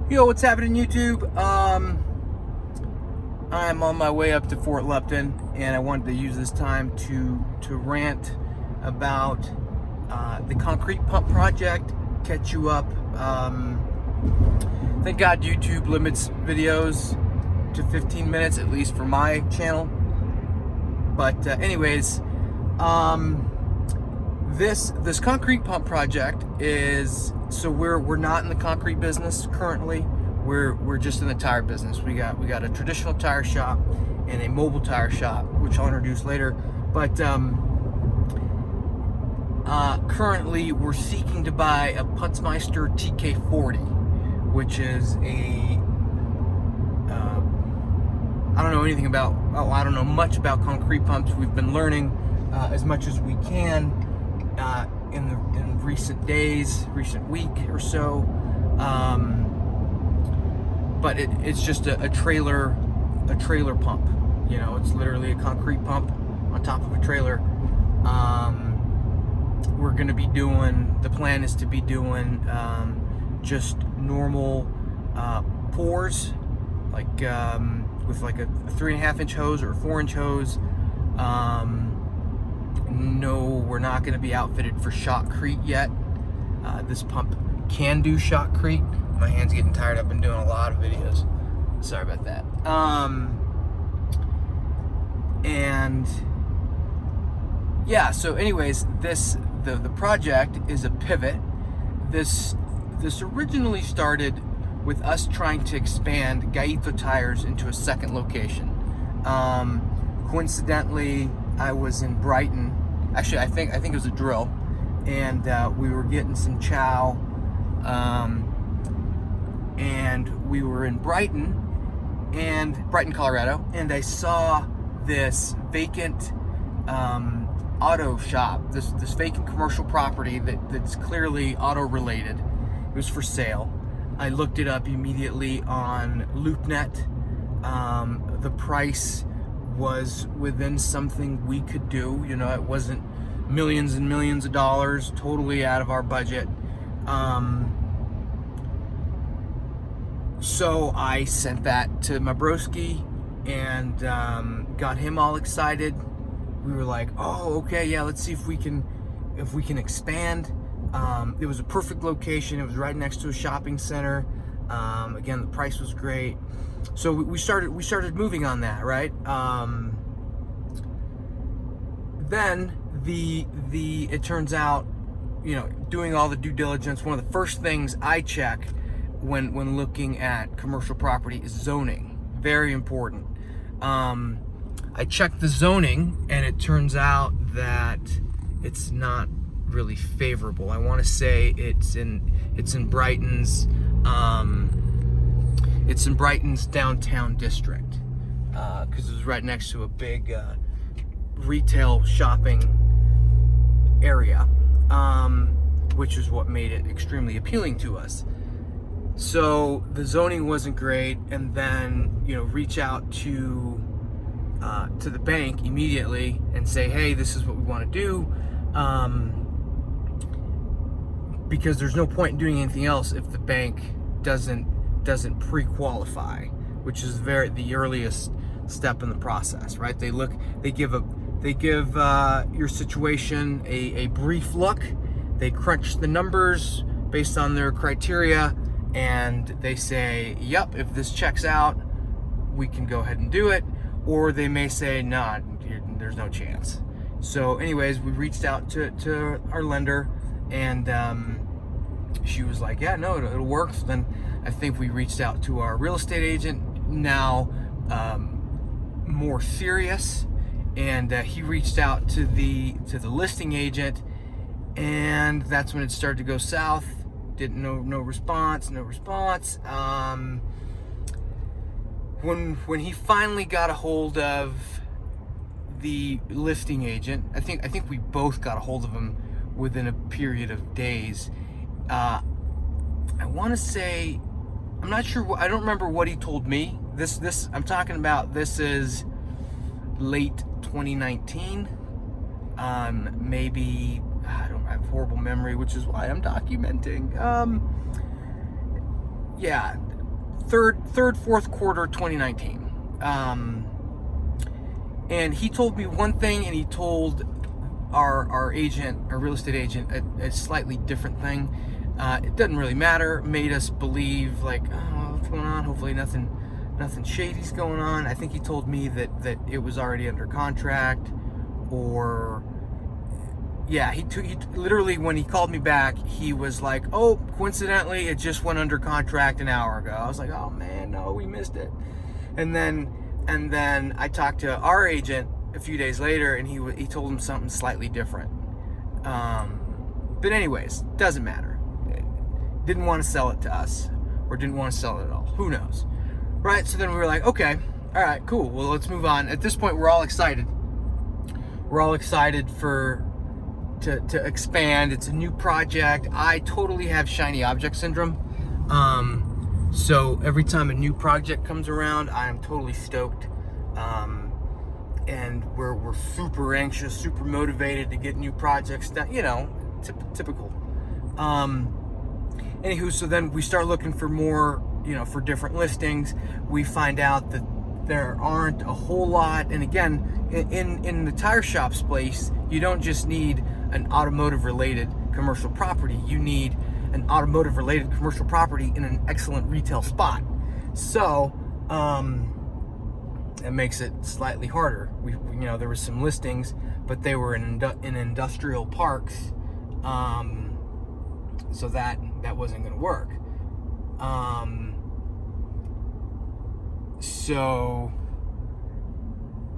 Yo, what's happening, YouTube? I'm on my way up to Fort Lupton, and I wanted to use this time to rant about the concrete pump project, catch you up. Thank God YouTube limits videos to 15 minutes, at least for my channel. But anyways, this concrete pump project is, so we're not in the concrete business currently. We're just in the tire business. We got a traditional tire shop and a mobile tire shop, which I'll introduce later. But currently we're seeking to buy a Putzmeister TK40, which is a I don't know anything about, I don't know much about concrete pumps. We've been learning as much as we can in recent days, recent week or so. But it's just a trailer pump. You know, it's literally a concrete pump on top of a trailer. We're going to be doing, the plan is to be doing just normal pours, like with like a 3.5-inch hose or a 4-inch hose. No, we're not going to be outfitted for shotcrete yet. This pump can do shotcrete. My hand's getting tired. I've been doing a lot of videos. Sorry about that. And yeah, so anyways, the project is a pivot. This originally started with us trying to expand Gallito tires into a second location. Coincidentally, I was in Brighton. Actually, I think it was a drill, and we were getting some chow, and we were in Brighton, Colorado, and I saw this vacant auto shop, this vacant commercial property that's clearly auto related. It was for sale. I looked it up immediately on LoopNet. The price was within something we could do. You know, it wasn't millions and millions of dollars, totally out of our budget. So I sent that to my broski and got him all excited. We were like, oh, okay, yeah, let's see if we can expand. It was a perfect location. It was right next to a shopping center. Again, the price was great. So we started moving on that, right? Then it turns out, you know, doing all the due diligence, one of the first things I check when looking at commercial property is zoning. Very important. I checked the zoning, and it turns out that it's not really favorable. I want to say it's in Brighton's downtown district, because it was right next to a big retail shopping area, which is what made it extremely appealing to us. So the zoning wasn't great, and then, you know, reach out to the bank immediately and say, hey, this is what we want to do, because there's no point in doing anything else if the bank doesn't pre-qualify, which is the earliest step in the process, right? They give your situation a brief look. They crunch the numbers based on their criteria, and they say, yep, if this checks out, we can go ahead and do it. Or they may say, nah, there's no chance. So anyways, we reached out to our lender, and she was like, yeah, no, it'll work. So then I think we reached out to our real estate agent, now more serious, and he reached out to the listing agent, and that's when it started to go south. Didn't no response. When he finally got a hold of the listing agent, I think we both got a hold of him within a period of days. I want to say, I'm not sure. I don't remember what he told me. This I'm talking about. This is late 2019. Maybe, I don't have horrible memory, which is why I'm documenting. Yeah, fourth quarter 2019. And he told me one thing, and he told our agent, our real estate agent, a slightly different thing. It doesn't really matter. Made us believe like, oh, what's going on? Hopefully nothing shady's going on. I think he told me that it was already under contract, or yeah, he literally, when he called me back, he was like, oh, coincidentally, it just went under contract an hour ago. I was like, oh man, no, we missed it. And then I talked to our agent a few days later, and he told him something slightly different. But anyways, doesn't matter. Didn't want to sell it to us, or didn't want to sell it at all. Who knows, right? So then we were like, okay, all right, cool. Well, let's move on. At this point, we're all excited. We're all excited to expand. It's a new project. I totally have shiny object syndrome. So every time a new project comes around, I am totally stoked. And we're super anxious, super motivated to get new projects done, typical. Anywho, so then we start looking for more, for different listings. We find out that there aren't a whole lot. And again, in the tire shop space, you don't just need an automotive related commercial property. You need an automotive related commercial property in an excellent retail spot. So, it makes it slightly harder. There were some listings, but they were in industrial parks. So that wasn't going to work. So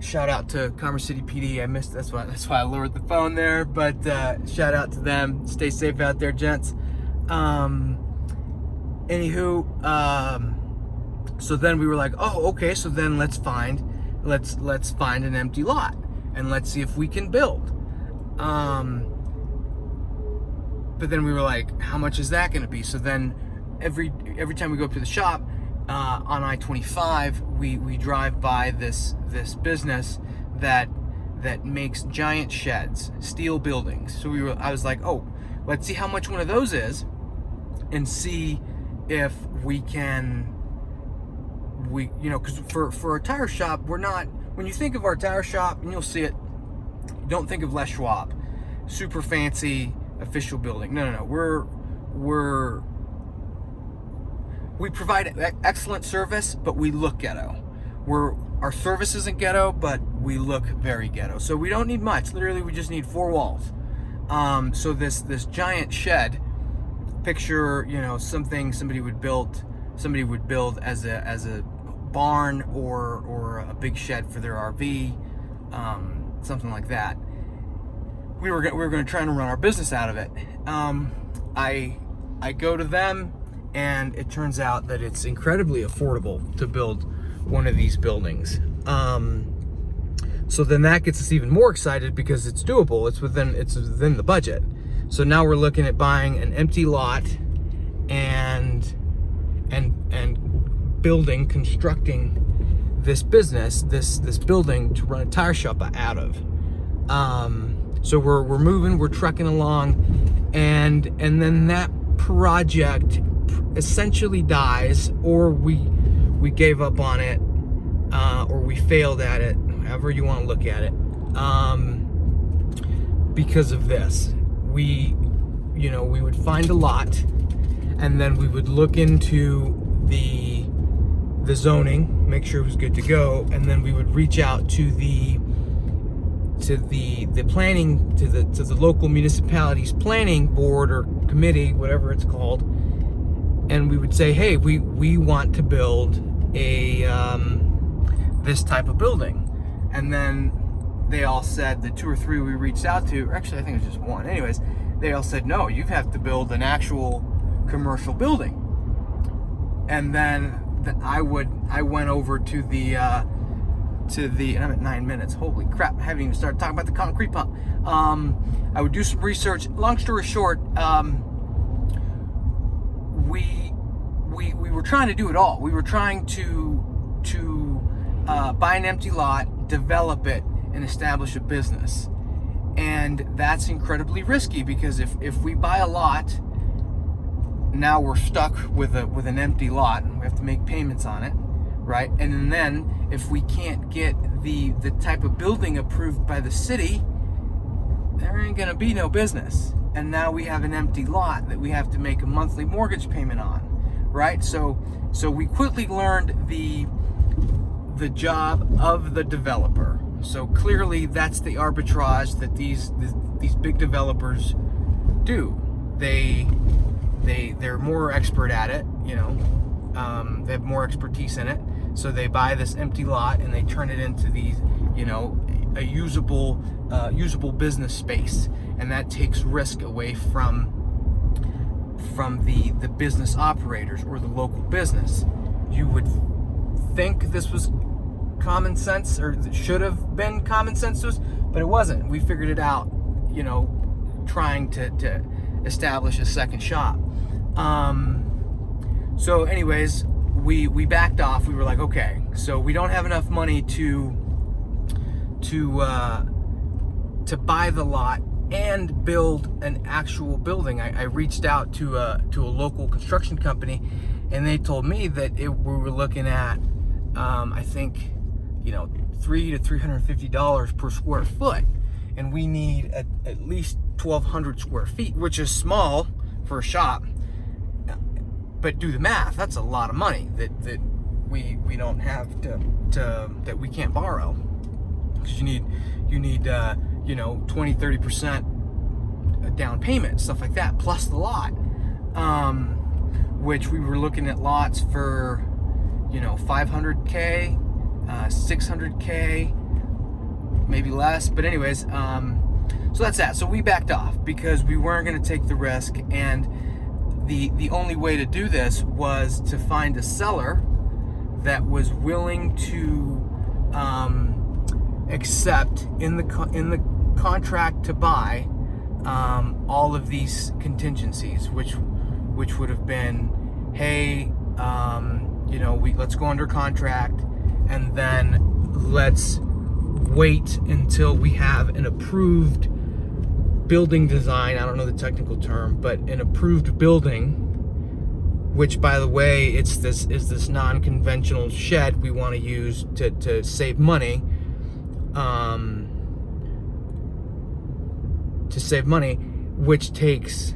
shout out to Commerce City PD. I missed, that's why I lowered the phone there, but shout out to them. Stay safe out there, gents. So then we were like, oh, okay, so then let's find an empty lot and let's see if we can build. But then we were like, how much is that going to be? So then every time we go up to the shop on I-25, we drive by this business that makes giant sheds, steel buildings. So I was like, oh, let's see how much one of those is, and see if we can. Because for a tire shop, we're not. When you think of our tire shop, and you'll see it, don't think of Les Schwab, super fancy official building. No. We provide excellent service, but we look ghetto. Our service isn't ghetto, but we look very ghetto. So we don't need much. Literally, we just need 4 walls. So this giant shed, picture, something somebody would build as a barn or a big shed for their RV, something like that. We were going to try and run our business out of it. I go to them, and it turns out that it's incredibly affordable to build one of these buildings. So then that gets us even more excited because it's doable. It's within the budget. So now we're looking at buying an empty lot and constructing this business, this building to run a tire shop out of. So we're moving, we're trucking along, and then that project essentially dies, or we gave up on it, or we failed at it, however you want to look at it, because of this. We would find a lot, and then we would look into the zoning, make sure it was good to go, and then we would reach out to the planning, to the local municipality's planning board or committee, whatever it's called, and we would say, hey, we want to build a this type of building. And then they all said, the 2 or 3 we reached out to, or actually I think it was just 1, anyways, they all said, no, you have to build an actual commercial building. And then I went over to the and I'm at 9 minutes, holy crap, I haven't even started talking about the concrete pump. I would do some research. Long story short, we were trying to do it all. We were trying to buy an empty lot, develop it, and establish a business. And that's incredibly risky, because if we buy a lot now we're stuck with an empty lot, and we have to make payments on it, right? And then if we can't get the type of building approved by the city, there ain't gonna be no business. And now we have an empty lot that we have to make a monthly mortgage payment on, right? So we quickly learned the job of the developer. So clearly that's the arbitrage that these big developers do. They're more expert at it, you know. They have more expertise in it. So they buy this empty lot and they turn it into these, you know, a usable business space, and that takes risk away from the business operators or the local business. You would think this was common sense, or should have been common sense to us, but it wasn't. We figured it out, you know, trying to establish a second shop. So anyways, we backed off. We were like, okay, so we don't have enough money to buy the lot and build an actual building. I reached out to a local construction company, and they told me that we were looking at I think, you know, $300 to $350 per square foot, and we need at least 1,200 square feet, which is small for a shop. But do the math, that's a lot of money that we don't have that we can't borrow, because you need you know, 20-30% down payment, stuff like that, plus the lot, which we were looking at lots for, you know, $500K, $600K, maybe less. But anyways, so that's that. So we backed off because we weren't going to take the risk, and the only way to do this was to find a seller that was willing to accept in the contract to buy all of these contingencies, which would have been, hey, you know, let's go under contract, and then let's wait until we have an approved building design. I don't know the technical term, but an approved building, which, by the way, is this non-conventional shed we want to use to save money. Which takes,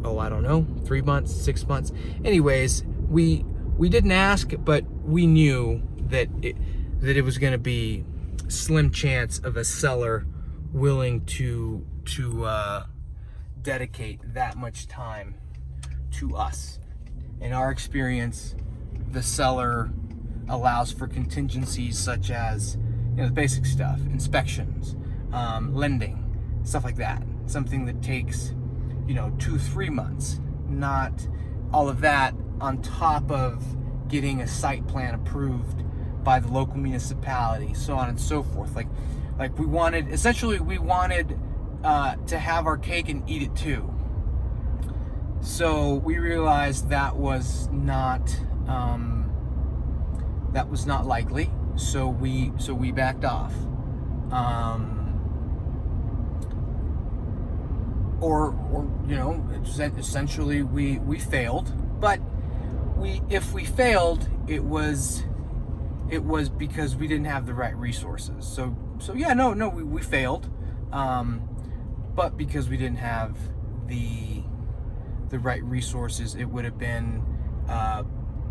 I don't know, 3 months, 6 months. Anyways, we didn't ask, but we knew that it was going to be slim chance of a seller willing to dedicate that much time to us. In our experience, the seller allows for contingencies such as, you know, the basic stuff, inspections, lending, stuff like that. Something that takes, you know, 2-3 months, not all of that on top of getting a site plan approved by the local municipality, so on and so forth. Like we wanted to have our cake and eat it too. So we realized that was not likely. So we backed off. Or you know, essentially we failed. But if we failed, it was because we didn't have the right resources. So yeah, no, we failed, but because we didn't have the right resources, it would have been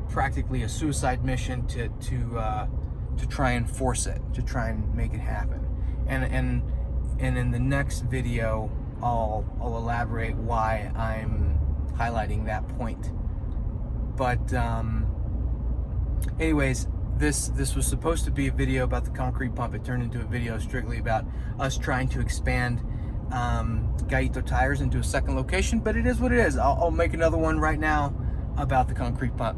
practically a suicide mission to try and force it, to try and make it happen. And in the next video, I'll elaborate why I'm highlighting that point. But anyways, this was supposed to be a video about the concrete pump. It turned into a video strictly about us trying to expand Gallito tires into a second location, but it is what it is. I'll make another one right now about the concrete pump.